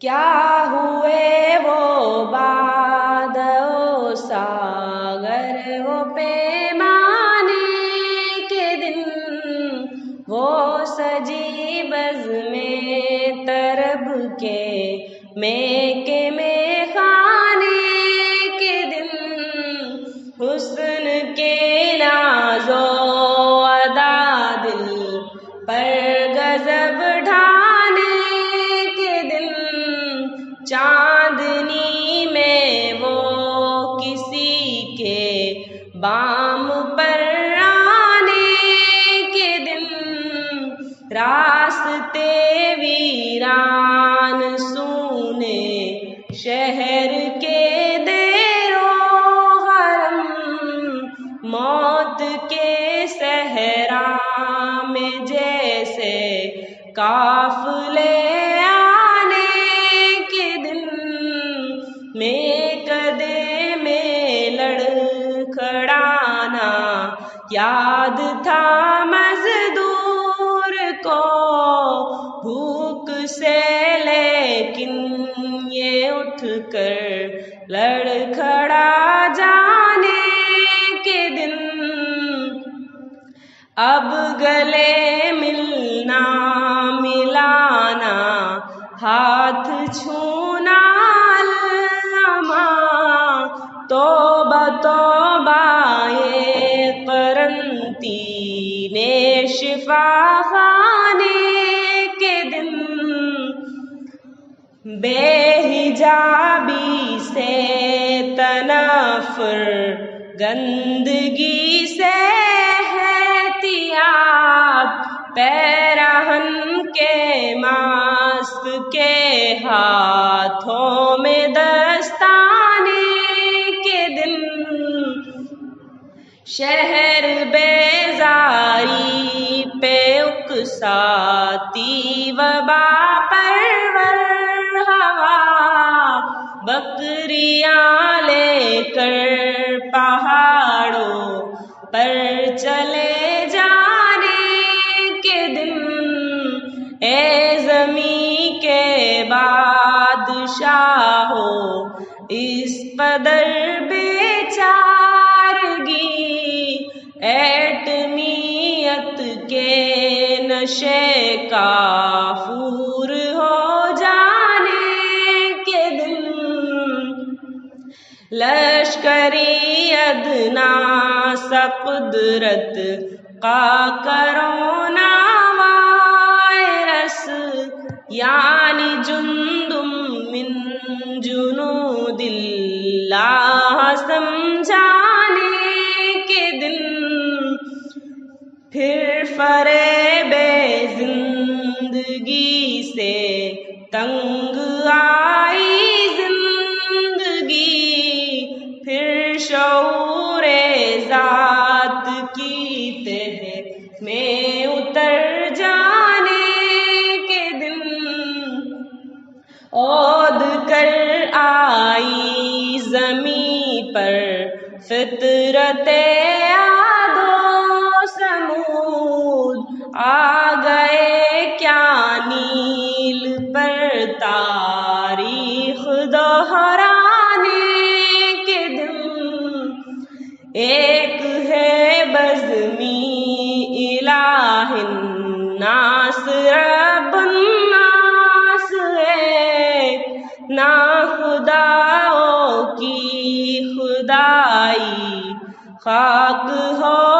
کیا ہوئے وہ باد و ساغر وہ پیمانے کے دن، وہ سجی بزم طرب کے میں خانے کے دن، حسن کے ناز و ادا دل پر غضب ڈھانے کے دن، چاندنی میں وہ کسی کے بام پر آنے کے دن، راستے ویران سونے شہر کے دیر و حرم، موت کے صحرا میں جیسے قافلے آنے کے دن، میکدے میں لڑکھڑانا یاد تھا مزدور کو بھوک سے، لیکن یہ اٹھ کر لڑکھڑا جانے کے دن، اب گلے ملنا ملانا ہاتھ چھونا علامہ، توبہ توبہ یہ قرنطینِ شفا خانے کے دن، بے حجابی سے تنفر گندگی سے احتیاط، پیراہن کے ماسک کے ہاتھوں میں دستانے کے دن، شہر بیزاری پہ اکساتی وبا پرور ہوا، بکریاں لے کر پہاڑوں پر چلے جانے کے دن، اے زمیں کے بادشاہو اس قدر بے چارگی، ایٹمیت کے نشے کافور ہو جانے کے دن، لشکری ادنیٰ سا قدرت کا کرونا وائرس، یعنی جندم من جنود اللہ سمجھانے کے دن، پھر فریب زندگی سے تنگ آئی زندگی، پھر شعور ذات کی تہ میں اتر جانے کے دن، عود کر آئی زمیں پر فطرت عاد و ثمود، آ گئے کیا نیل پر تاریخ دہرانے کے دن، ایک ہے بزمی الہ الناس رب الناس، ایک نا خداؤں کی خدائی خاک ہو